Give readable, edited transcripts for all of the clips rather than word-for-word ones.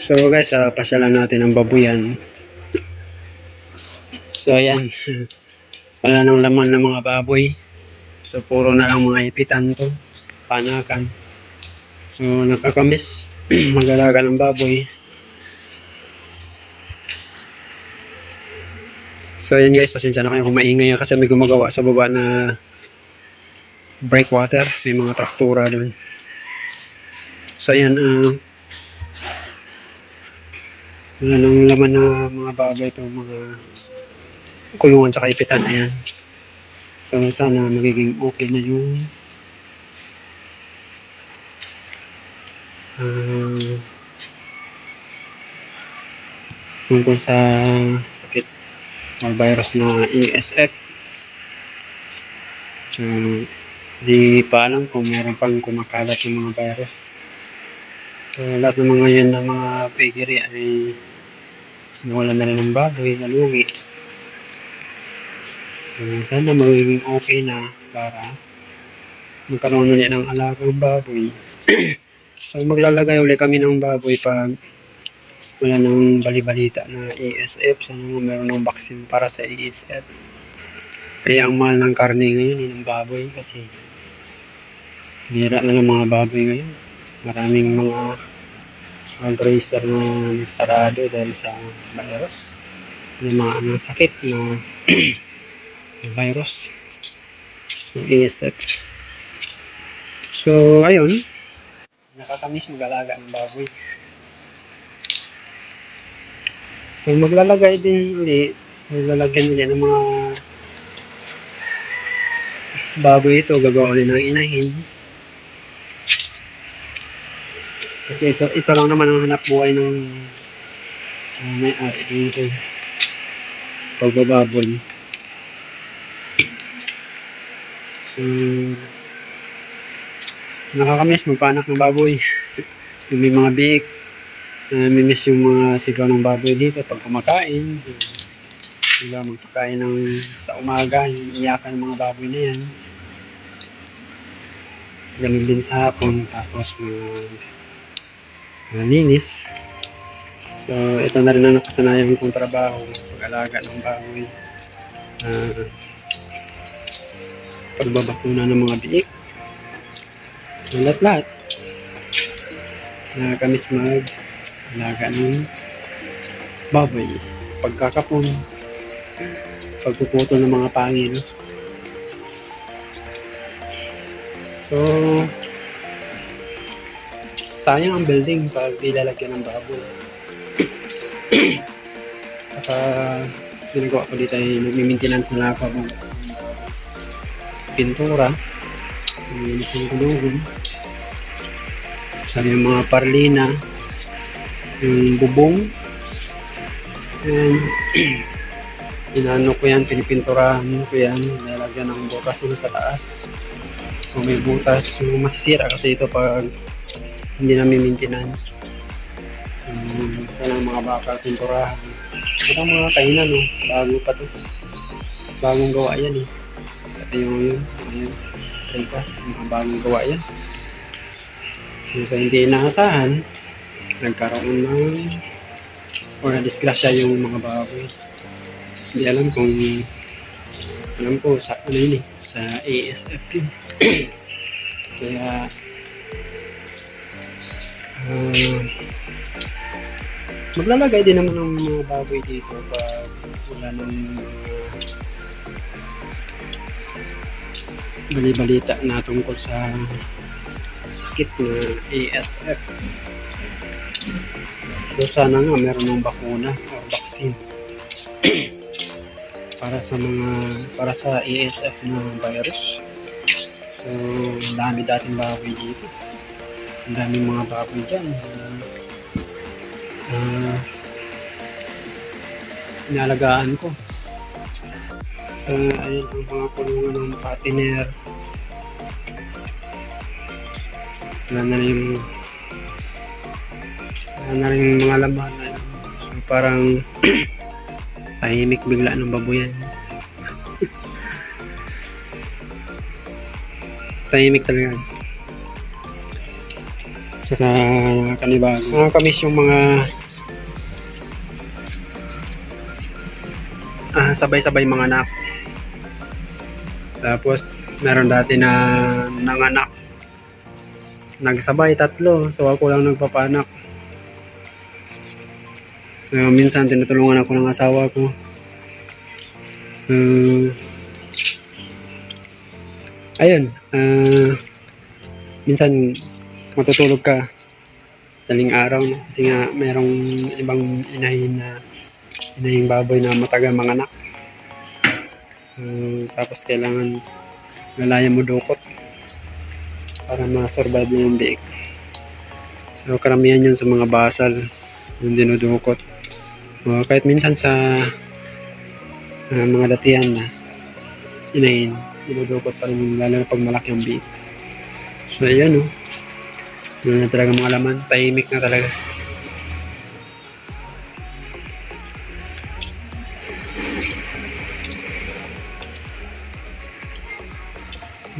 So guys, pasyalan natin ang babuyan. So ayan, wala nang laman ng mga baboy. So puro na lang mga ipitan to, panakan. So nakakamiss mag-alaga ng baboy. So ayan guys, pasensya na kayo kung maingay kasi may gumagawa sa baba na breakwater. May mga traktura doon. So ayan, wala nang laman ng mga baboy ito, mga kulungan sa kaipitan. Ayan. So sana magiging okay na yung tungkol sa sakit or virus na ESF. So di pa alam kung meron pang kumakalat ng mga virus. So lahat ng mga yan na mga piggery ay nawala na rin ng baboy, nalugi. So sana magiging okay na para magkaroon ulit ng alagang baboy. So maglalagay ulit kami ng baboy pag wala nang bali-balita na ESF. Sana meron ng vaccine para sa ESF. Kaya ang mahal ng karne ngayon ng baboy kasi bira na ng mga baboy ngayon. Maraming mga fundraiser na sarado dahil sa virus. Yung mga sakit na virus. So ESF. So ayun, nakakamiss mag-alaga ng baboy. So maglalagay din ulit, maglalagyan ulit ng mga baboy ito, gagawa ulit ng inahin. Kasi ito lang naman ang hanap buhay ng may-ari dito, pagbababoy. So nakakamiss magpanak ng baboy. May mga biik, mimiss yung mga sigaw ng baboy dito pag kumakain. Sila magpakain sa umaga, yung iyakan ng mga baboy na yan. Ganun din sa hapon, tapos malinis. So ito na rin ang nakasanayan kong trabaho, pag-alaga ng baboy, pagbabakuna ng mga biik. So lahat-lahat nakakamiss mag-alaga ng baboy, pagkakapon, pagpuputo ng mga pangil. So sayang ang building pag ilalagyan ng baboy. Saka ginagawa ko dito ay nag-maintenance na ako ng pintura, nilinis yung gulungan, sa yung mga parlina, yung bubong, and inano ko yan, pinipinturahan ko yan, nilagyan ng butas yung sa taas. So may butas yung masisira kasi ito pag hindi namin maintenance. Ito lang mga bakal pinturahan. Ito mga kainan, no? Bago pa to, bagong gawa yan eh. Ito yung trekas, mga bagong gawa yan. So hindi inaasahan, nagkaroon ng or na-disgrasya yung mga baboy. Hindi alam ko sa ano yun eh, sa ASF yun. Kaya maglalagay din naman ng mga baboy dito pag wala ng bali-balita na tungkol sa sakit na ASF. So sana nga meron ng bakuna o vaccine para sa ASF na virus. So dami dating baboy dito, ang daming mga baboy dyan inalagaan ko. So ayun ang mga kulungan ng patiner. Wala na rin mga laman. So parang tahimik bigla ng baboyan. Tahimik talaga. Saka kanibago. Nakakamiss yung mga sabay-sabay mga anak. Tapos meron dati na nanganak. Nagsabay 3, so ako lang nagpapanak. So minsan tinutulungan ako ng asawa ko. So ayun, minsan matutulog ka daling araw, no? Kasi nga merong ibang inahing baboy na matagal manganak. Tapos kailangan lalayan mo dukot para ma-survive yung biik. So karamihan yun sa mga basal yung dinudukot. Kahit minsan sa mga datihan na inahin, dinudukot pa rin, lalo na pag malaki ang biik. So ayan, yun na talaga mga laman, tahimik na talaga.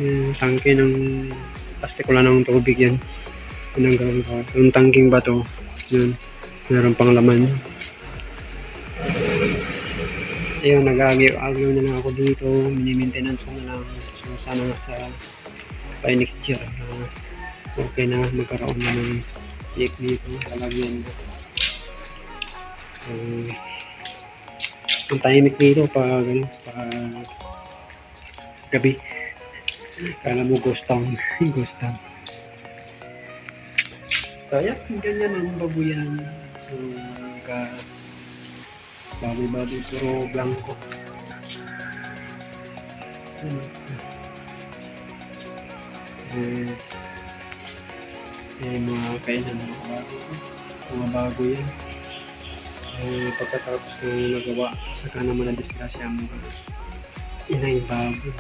Yung tangke ng plastic, wala ng tubig yan. Yun ang gawin ko. Yung tangking bato, yun, meron pang laman. Ayun, nag-agyo na lang ako dito, mini-maintenance ko na lang. So sana sa by next year, okay na, magkaroon na ng biik dito, lalagyan na. Ang tahimik dito pa gabi. Kala mo ghost town. Ghost town. So yan, ganyan ang babuyan. So baboy puro blanco. Mga kainan mga bago yan. Pagkatapos ng nagawa, saka naman na-discuss yung mga inay bago.